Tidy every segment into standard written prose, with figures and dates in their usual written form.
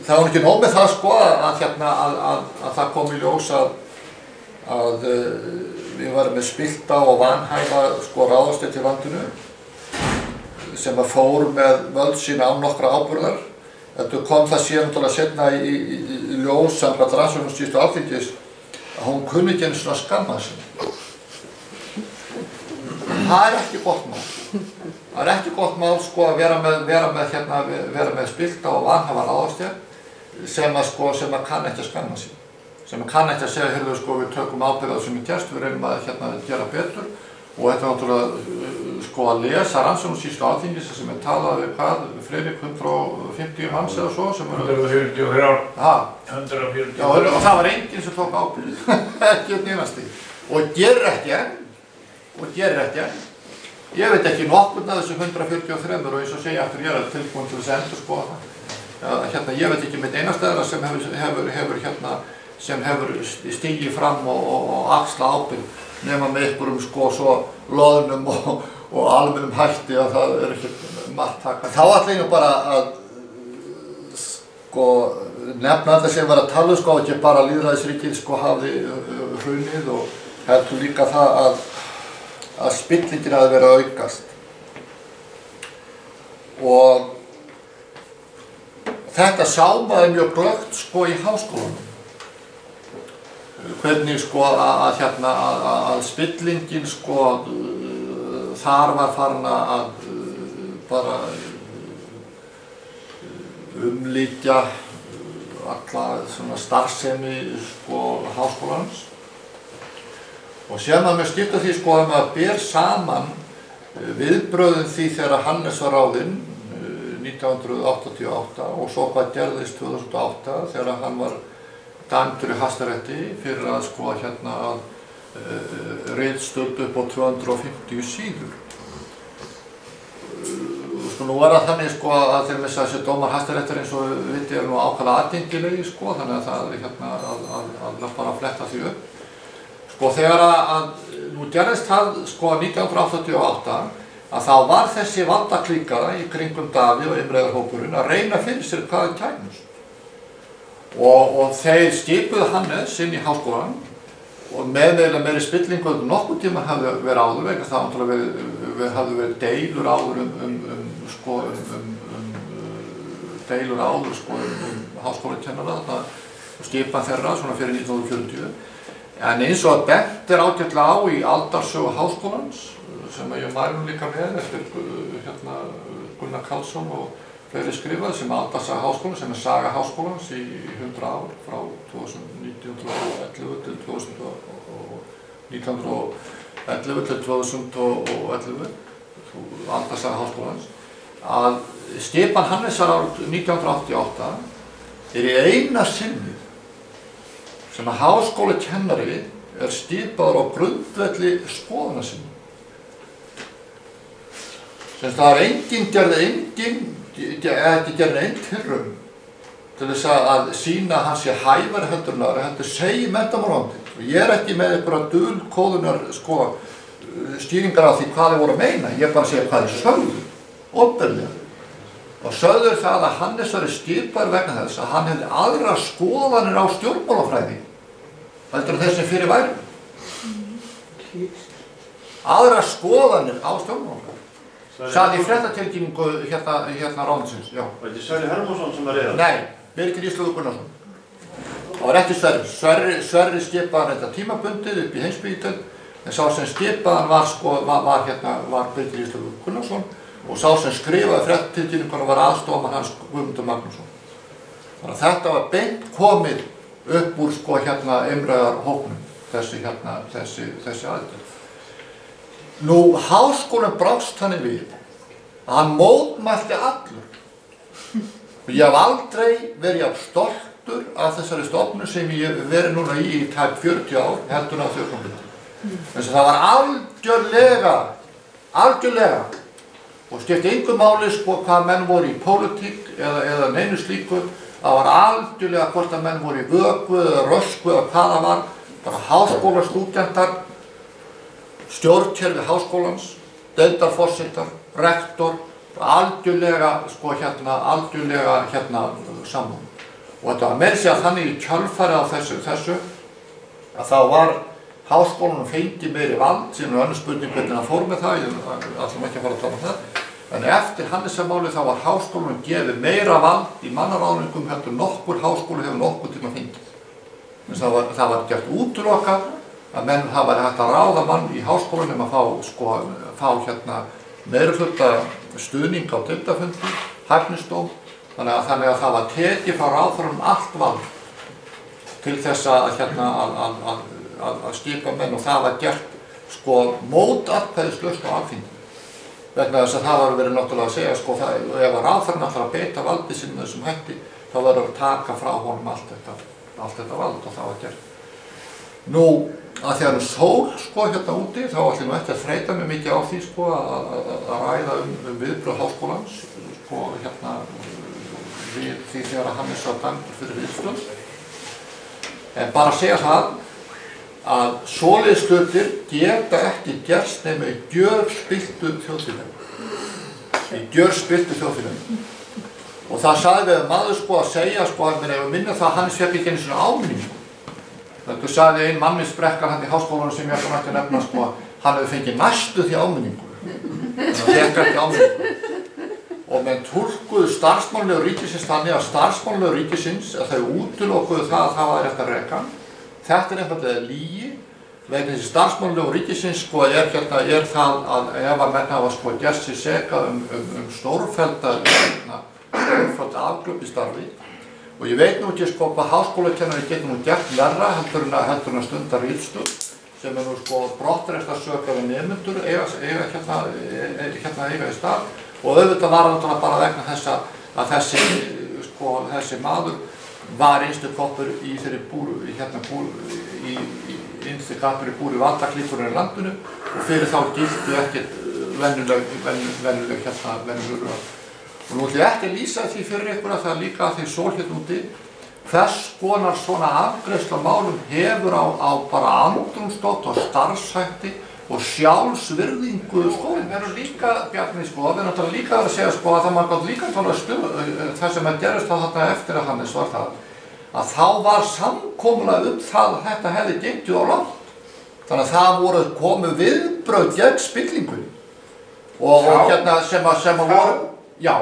það var ekki nóg með það sko að það kom í ljós að við varum með spillta og vanhæfa sko ráðastétt í landinu sem að fór með völd sína án nokkra áburðar. Þetta kom það síðan náttúrulega seinna í ljós samkvæmt rannsóknarskýrslu Alþingis að hún kunni ekki einu svona skamma sig. Það ekki gott mál. Það ekki gott mál sko að vera með spillta og vanhæfa ráðastétt sem að kann ekki að skamma sig. Sem kann ekki að segja, heyrðu sko, við tökum ábyrgð á sem er gerst, við reynum að gera betur. Og þetta er náttúrulega sko að lesa rannsóknarskýrslu Alþingis sem er talað við hvað, fleiri 150 manns eða svo sem eru 143 ár. 143. Já, og það var enginn sem tók ábyrgð, ekki einn einasti. Og gerir ekki enn. Ég veit ekki nokkurn af þessu 143 og eins og segja aftur ég er tilbúin til þess að endurskoða það. Ég veit ekki mitt einastæðara sem hefur stigið fram og axla ábyrgð nema með einhverjum sko svo loðnum og almennum hætti að það er ekki margt taka. Þá ætla ég bara að sko nefna þetta sem var að tala sko ekki bara lýðræðisríkið sko hafði hrunið og heldur líka það að spillingin hafi verið að aukast. Og þetta sá maður mjög glöggt sko í háskólanum. Hvernig sko að spillingin sko þar var farin að bara umlíkja alla svona starfsemi sko háskólans. Og síðan að mér skipta því sko að maður ber saman viðbrögðin því þegar Hannes var ráðinn 1988 og svo hvað gerðist 2008 þegar hann var dæmdur í Hæstarétti fyrir að sko að ritstuld upp á 250 síður. Sko nú var það þannig sko að þegar með þessi dómar Hæstaréttar eins og við vitið nú ákvæða aðgengilegi sko þannig að það er bara að fletta því upp. Sko þegar að nú gerðist það sko 1988 að þá var þessi valdaklíka í kringum Davíð og umræðarhópurinn að reyna fyrir sér hvað þeir kæmust. Og þeir skipuðu Hannes inn í háskólann og meiri spillingu nokkuð tíma hafði verið áður vegna það hafði verið deilur áður háskólakennara og skipan þeirra svona fyrir 1940. En eins og að bent er ágætlega á í aldarsögu háskólans sem ég mælum líka með eftir Gunnar Karlsson og fleiri skrifað sem aldarsaga háskólans sem er saga háskólans í 100 ár frá 1911 til 2011 aldarsaga háskólans að skipan Hannesar árið 1988 er í eina sinni sem að háskólakennari er skipaður á grundvelli skoðana sinni. Sem það er ekki gerði einn tilraun til þess að sýna að hann sé hæfari heldur en aðra, heldur segi menntamálaráðuneytið. Og ég er ekki með einhverja dulkóðunar sko stýringar af því hvað þeir voru að meina, ég bara segja hvað þeir sögðu, opinberlega. Og sögður það að Hannes væri skipaður vegna þess að hann hefði aðra skoðanir á stjórnmálafræði heldur en þessi fyrir væri. Aðra skoðanir á stjórnmálafræði. Sagði í fréttatilkynningu hérna ráðuneytisins, já. Var þetta Sverrir Hermannsson sem var reyðan? Nei, Birgir Ísleifur Gunnarsson. Það var ekki Sverrir. Sverrir skipaði þetta tímabundið upp í heimsbyggdeild en sá sem skipaðan var Birgir Ísleifur Gunnarsson og sá sem skrifaði fréttatilkynninguna var aðstoðarmaður hans Guðmundur Magnússon. Þannig að þetta var beint komið upp úr sko umræðarhópnum, þessi aðgerð. Nú, háskólinn brást þannig við að hann mótmælti allur. Og ég hef aldrei verið jafn stoltur af þessari stofnun sem ég hef verið núna í tæp 40 ár, heldur af þjóðframliti. Þess að það var algjörlega og skipti engu máli sko hvað menn voru í pólitík eða neinu slíku. Það var algjörlega hvort að menn voru í vöku eða rösku eða hvað það var. Bara háskólastúdentar, stjórnkerfi háskólans, deildarforsetar, rektor, algjörlega saman. Og þetta var meira að segja þannig í kjölfarið á þessu að þá var háskólanum fengið meiri vald, síðan önnur spurning hvernig hann fór með það, ég ætlum ekki að fara að tala um það. En eftir Hannesarmálið þá var háskólanum gefið meira vald í mannaráðningum heldur nokkur háskóli hefur nokkur tíma fengið. Það var gert útilokað að menn það væri hægt að ráða mann í háskólanum að fá meirihluta stuðning á deildarfundi, hæfnisdóm, þannig að það var tekið frá ráðherranum allt vald til þess að skipa menn og það var gert mótatkvæðislaust á Alþingi. Vegna þess að það var verið náttúrulega að segja ef að ráðherrann ætlar að beita valdi sinni með þessum hætti þá verður að taka frá honum allt þetta vald og það var gert. Nú, að því að sól hérna úti þá ætlum ég ekki að þreyta mig mikið á því að ræða viðbrögð háskólans við því þegar Hannes var dæmdur fyrir viðbrögð. En bara að segja það að svoleiðis hlutir geta ekki gerst nema í gjörspilltu þjóðfélagi. Í gjörspilltu þjóðfélagi. Og það sagði við maður að segja að minna það að Hannes fékk ekki einu svona áminningu. Þetta sagði ein mannisbrekkan hann í háskólanum sem ég ætla ekki að nefna hann hefði fengið næstu því áminningu. Það fékk ekki áminningu. Og menn túlkuðu starfsmannlegu ríkisins þannig að starfsmannlegu ríkisins að þau útilokuðu það að það væri eftir að reka. Þetta einfaldlega lygi vegna þessi starfsmannlegu ríkisins er það að ef að menn hafa gert sig seka stórfellda afglöp í starfi. Og ég veit nú ekki hvað háskólakennari getur nú gert verra heldur en að stunda ritstörf sem nú brottrekstrarsök af nemendur eiga í stað og auðvitað var það bara vegna þess að þessi maður var einstu koppur í þeirri búru einstu kappur í búri valdaklíkurinn í landinu og fyrir þá gildu ekkert venjuleg Og nú ætlum ég ekki að lýsa því fyrir ykkur að það líka að því sól hérna úti hvers konar svona afgreiðsla málum hefur á bara andrúmsloft og starfshætti og sjálfsvirðingu skólinn. Við erum líka, Bjarni, við erum náttúrulega líka að segja að það maður gátt líka að tala það sem gerist þá þarna eftir að Hannes var það að þá var samkomulag það að þetta hefði gengið á langt. Þannig að það voru komið viðbrögð gegn spillingunni og sem að voru Já.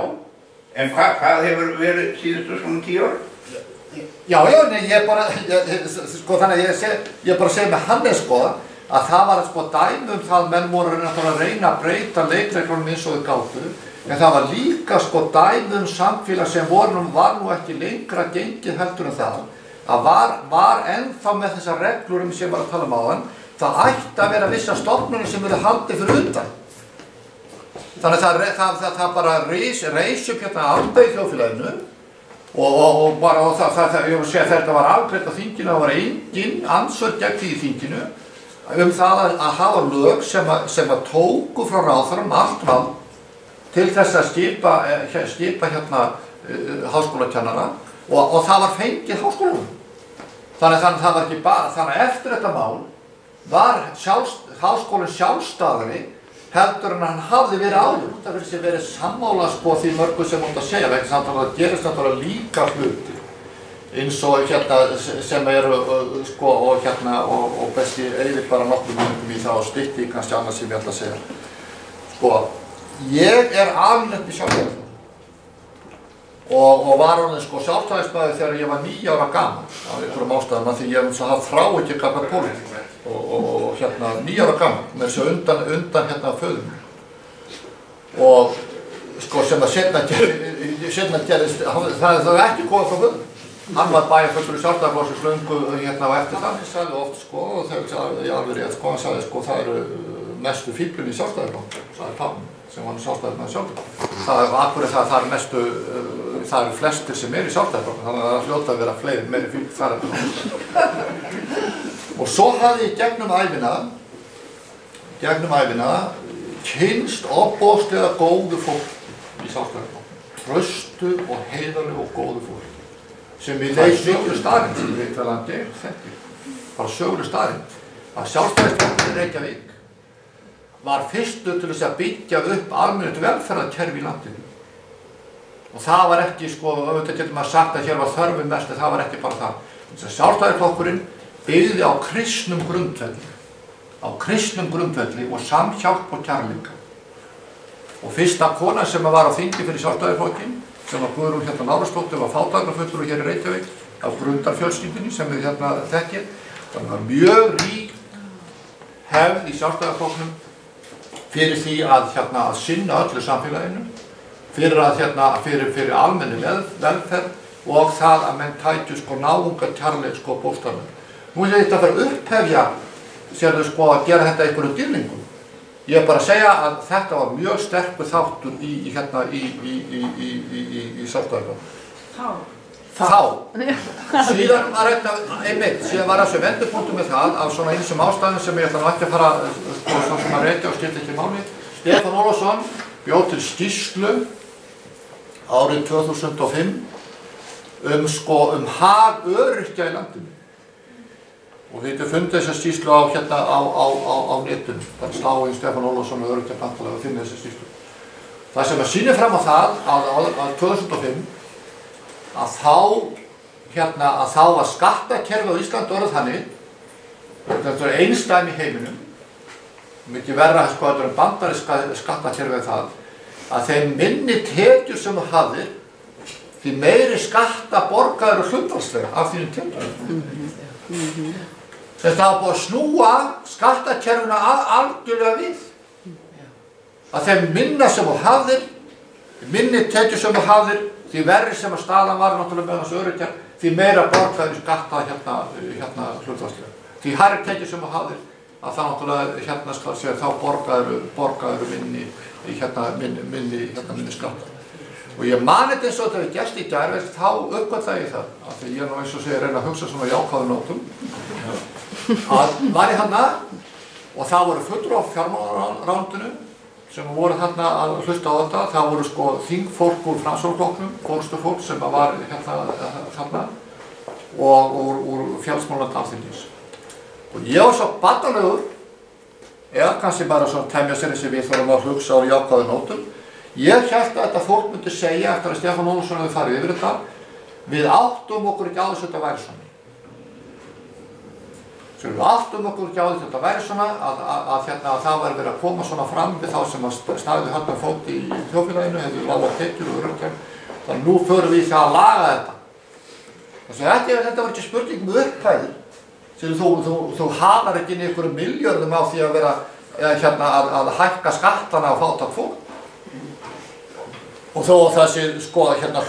En hvað hefur verið síðustu svona 10 ár? Já, nei, ég bara segi með Hannes að það var dæmi það menn voru að reyna að breyta leikreglunum eins og þau gátu en það var líka dæmi samfélag sem var nú ekki lengra gengið heldur en það að var ennþá með þessar reglur sem ég var að tala áðan það ætti að vera vissa stofnanir sem eru haldið fyrir undan. Þannig að það bara reis upp alveg í þjóðfélaginu og þetta var afgreitt á þinginu, það var engin ansvör gegn því í þinginu það að hafa lög sem að tóku frá ráðherranum allt vald til þess að skipa háskólakennara og það var fengið háskólanum. Þannig að það var ekki bara, þannig að eftir þetta mál var háskólinn sjálfstæðari heldur en hann hafði verið áður. Það verið sammála því mörgu sem hún að segja vegna samt að það gerist náttúrulega líka hluti eins og sem eru og besti eyðir bara nokkur minnum í það og stytti kannski annað sem ég ætla að segja. Ég almennt í Sjálfstæðisflokknum og var orðinn sjálfstæðismaður þegar ég var 9 ára gamall af einhverjum ástæðum því ég þrá ekki að ganga pólitík og 9 ára gamall með þessu undan föðum og sem að seinna gerist það ekki komið frá föðum. Hann var bæjarfulltrúi Sjálfstæðisflokksins löngu á eftir það. Ég sagði oft og þegar ég alveg rétt hann sagði það eru mestu fíflin í Sjálfstæðisflokknum, sagði pabbi sem var sjálfstæðismaður sjálfur. Það er mestu, það eru flestir sem í Sjálfstæðisflokknum, þannig að það hljóta að vera fleiri, meiri fífl þar Og svo hafði ég gegnum ævina kynnst ofboðslega góðu fólk í Sjálfstæðisflokknum, traustu og heiðarlegu og góðu fólk sem við leið söglu staðinn sem við bara söglu staðinn að Sjálfstæðisflokkurinn í Reykjavík var fyrstur til þess að byggja upp almennilegt velferðarkerfi í landinu. Og það var ekki, sko, auðvitað getur maður sagt að hér var þörfin mest, en það var ekki bara það. Sjálfstæðisflokkurinn byggði á kristnum grundvelli og samhjálp og kærleika. Og fyrsta kona sem var á þingi fyrir Sjálfstæðisflokkinn, sem var Guðrún Lárusdóttir, var fátækraföllur hér í Reykjavík af Grundarfjölskyldunni sem við þekkið. Það var mjög rík hefð í Sjálfstæðisflokknum fyrir því að sinna öllu samfélaginu, fyrir almenni velferð og það að menn tækju náunga kærleik bókstaflega. Nú er þetta að fara að upphefja að gera þetta einhverjum dýrlingum. Ég er bara að segja að þetta var mjög sterkur þáttur í Sjálfstæðisflokknum. Þá. Síðan var þessu vendupunktur með það af svona einsum ástæðum sem ég ætla nú ekki að fara að rekja og skipta ekki máli. Stefán Ólafsson bjó til skýrslu árið 2005 um hag öryrkja í landinu. Og við getum fundið þessa skýrslu á netinu. Það sláði Stefán Ólafsson og öryrkja bandalega að finna þessa skýrslu. Það sem að sýnir fram á það að 2005 að þá var skattakerfið á Íslandi orðið þannig, þetta er einsdæmi í heiminum, mikið verra bandaríska skattakerfið það, að þeim minni tekjur sem þú hafðir, því meiri skatta borgaður og hlutfallslega af þínum tekjum. Það var búið að snúa skattakerfinu algjörlega við. Að þeim minna sem þú hafðir, minni tekjur sem þú hafðir, því verri sem að staðan var náttúrulega með þessu öryrkjar, því meira borgaður skatta hlutfallslega. Því hærri tekjur sem þú hafðir, að það náttúrulega þá borgaður minni skatta. Og ég mani þetta eins og þetta við gerst í gær, þá uppgötvaði ég það, af því ég nú eins og segja reyna að hugsa svona jákvæðum nótum, að var ég þarna og það voru fulltrúar á fjármálaráðuneytinu sem voru þarna að hlusta á þetta. Það voru þingfólk úr Framsóknarflokknum, forystufólk sem var þarna og úr félagsmálanefnd Alþingis. Og ég var svo barnalegur, eða kannski bara temja sér þessi við þurfum að hugsa á jákvæðum nótum. Ég hélt að þetta fólk myndi segja eftir að Stefán Ólafsson hefði farið yfir þetta, við áttum okkur ekki á þess að þetta væri svona. Við áttum okkur ekki á þess að þetta væri svona, að það væri verið að koma svona fram við þá sem staðið höfðu fót í þjóðfélaginu, hefðu lágar tekjur og öryrkjar. Þannig nú förum við það að laga þetta. Þetta var ekki spurning upphæðir. Þú hanar ekki inn í einhverjum milljörðum á því að vera að hækka skattana á fátækt fólk. Og þó að það sé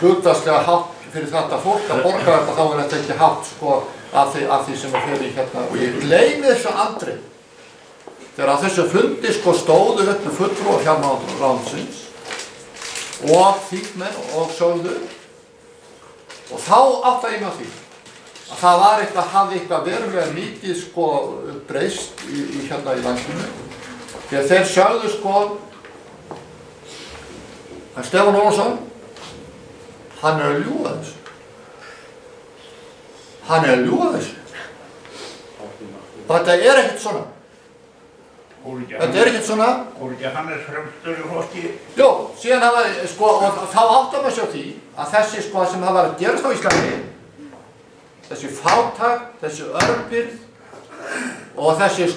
hlutfallslega hátt fyrir þetta fólk að borga þetta, þá er þetta ekki hátt af því sem fer í og ég gleymi þessu aldrei. Þegar að þessu fundi stóðu upp með fulltrúar fjármálaráðuneytisins og þingmenn og sögðu, og þá áttaði ég mig á því að það var hafði eitthvað verulega mikið breyst í landinu. Þegar þeir sögðu að Stefán Ólafsson, hann er að ljúga þessu. Hann er að ljúga þessu. Þetta er ekkert svona. Þetta er ekkert svona. Hann er fremstur í flokki. Jó, síðan og þá áttar maður sig á því að þessi sem það var að gerast á Íslandi, þessi fátækt, þessi örbirgð og þessi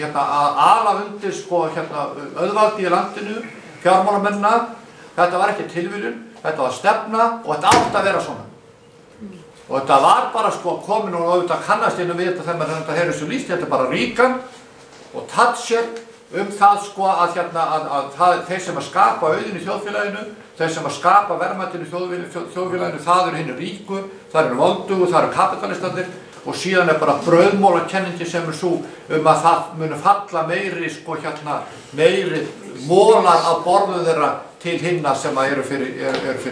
að ala undir auðvaldi í landinu, fjármálamennina, þetta var ekki tilviljun, þetta var stefna og þetta átti að vera svona. Og þetta var bara komin og auðvitað kannast við þetta þegar maður hefur þessu lýst, þetta er bara Reagan og Thatcher það að þeir sem að skapa auðinn í þjóðfélaginu, þeir sem að skapa verðmætin í þjóðfélaginu, það eru hinir ríku, það eru voldugu, það eru kapitalistarnir og síðan er bara brauðmólakenningin sem er svo að það muni falla meiri mólar af borðum þeirra til hinna sem eru fyrir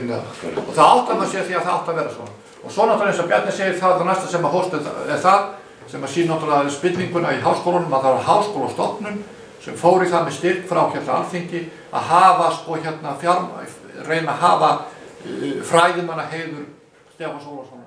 neðan. Og það áttar maður sér því að það átt að vera svona. Og svo náttúrulega eins og Bjarni segir það næsta sem að hóstu er það sem að sína náttúrulega spillinguna í háskólanum að það var háskólastofnun sem fór í það með styrk frá Alþingi að hafa reyna að hafa fræðimanna heiður Stefáns Ólafssonar